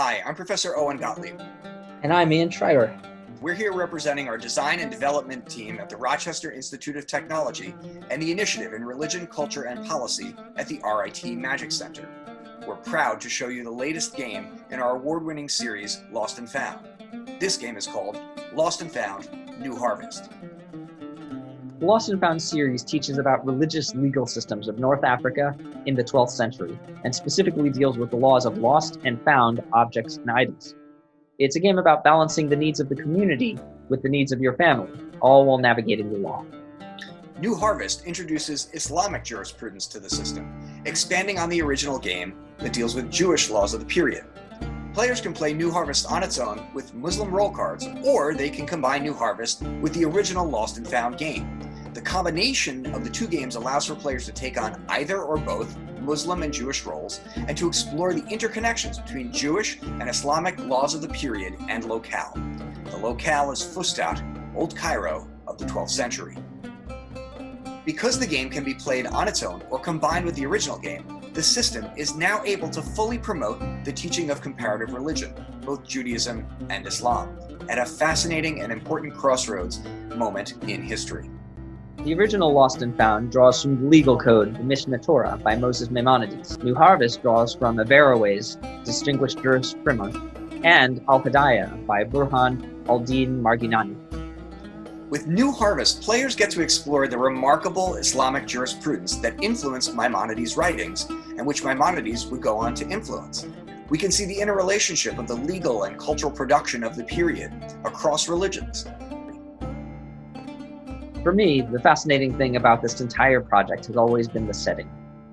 Hi, I'm Professor Owen Gottlieb. And I'm Ian Schreiber. We're here representing our design and development team at the Rochester Institute of Technology and the Initiative in Religion, Culture, and Policy at the RIT Magic Center. We're proud to show you the latest game in our award-winning series, Lost and Found. This game is called Lost and Found: New Harvest. The Lost and Found series teaches about religious legal systems of North Africa in the 12th century, and specifically deals with the laws of lost and found objects and items. It's a game about balancing the needs of the community with the needs of your family, all while navigating the law. New Harvest introduces Islamic jurisprudence to the system, expanding on the original game that deals with Jewish laws of the period. Players can play New Harvest on its own with Muslim role cards, or they can combine New Harvest with the original Lost and Found game. The combination of the two games allows for players to take on either or both Muslim and Jewish roles, and to explore the interconnections between Jewish and Islamic laws of the period and locale. The locale is Fustat, Old Cairo of the 12th century. Because the game can be played on its own or combined with the original game, the system is now able to fully promote the teaching of comparative religion, both Judaism and Islam, at a fascinating and important crossroads moment in history. The original Lost and Found draws from the legal code, the Mishneh Torah, by Moses Maimonides. New Harvest draws from Averroes' distinguished jurisprima, and Al-Hidayah by Burhan al-Din Marginani. With New Harvest, players get to explore the remarkable Islamic jurisprudence that influenced Maimonides' writings, and which Maimonides would go on to influence. We can see the interrelationship of the legal and cultural production of the period across religions. For me, the fascinating thing about this entire project has always been the setting.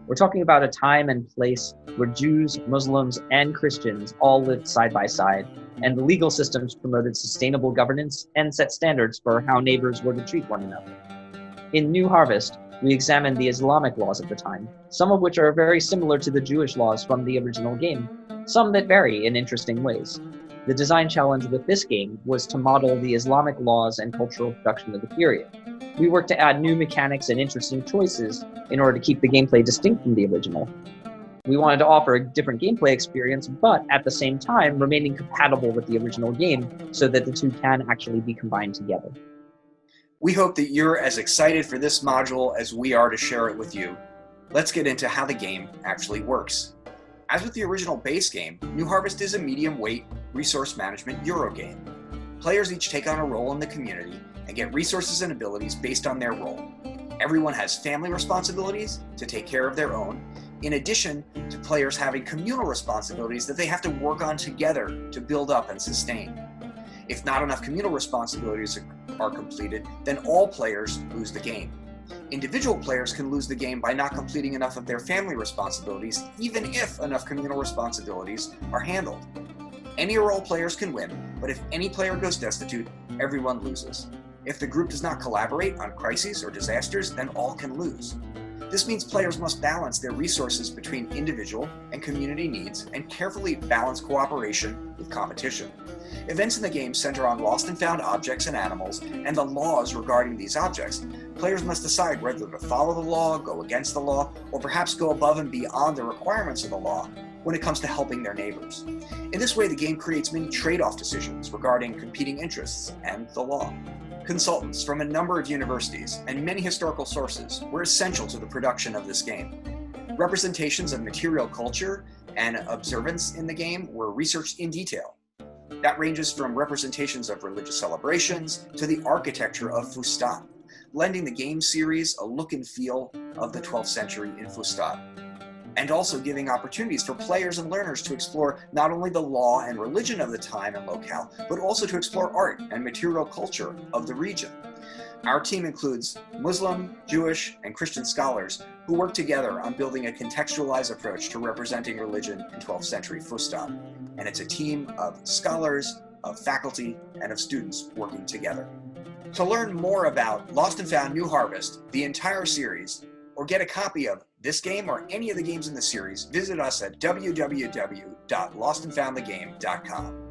We're talking about a time and place where Jews, Muslims, and Christians all lived side by side, and the legal systems promoted sustainable governance and set standards for how neighbors were to treat one another. In New Harvest, we examined the Islamic laws of the time, some of which are very similar to the Jewish laws from the original game, some that vary in interesting ways. The design challenge with this game was to model the Islamic laws and cultural production of the period. We worked to add new mechanics and interesting choices in order to keep the gameplay distinct from the original. We wanted to offer a different gameplay experience, but at the same time remaining compatible with the original game so that the two can actually be combined together. We hope that you're as excited for this module as we are to share it with you. Let's get into how the game actually works. As with the original base game, New Harvest is a medium-weight resource management Euro game. Players each take on a role in the community and get resources and abilities based on their role. Everyone has family responsibilities to take care of their own, in addition to players having communal responsibilities that they have to work on together to build up and sustain. If not enough communal responsibilities are completed, then all players lose the game. Individual players can lose the game by not completing enough of their family responsibilities, even if enough communal responsibilities are handled. Any or all players can win, but if any player goes destitute, everyone loses. If the group does not collaborate on crises or disasters, then all can lose. This means players must balance their resources between individual and community needs and carefully balance cooperation with competition. Events in the game center on lost and found objects and animals and the laws regarding these objects. Players must decide whether to follow the law, go against the law, or perhaps go above and beyond the requirements of the law when it comes to helping their neighbors. In this way, the game creates many trade-off decisions regarding competing interests and the law. Consultants from a number of universities and many historical sources were essential to the production of this game. Representations of material culture and observance in the game were researched in detail. That ranges from representations of religious celebrations to the architecture of Fustat, lending the game series a look and feel of the 12th century in Fustat, and also giving opportunities for players and learners to explore not only the law and religion of the time and locale, but also to explore art and material culture of the region. Our team includes Muslim, Jewish, and Christian scholars who work together on building a contextualized approach to representing religion in 12th century Fustat. And it's a team of scholars, of faculty, and of students working together. To learn more about Lost and Found: New Harvest, the entire series, or get a copy of this game or any of the games in the series, visit us at www.lostandfoundthegame.com.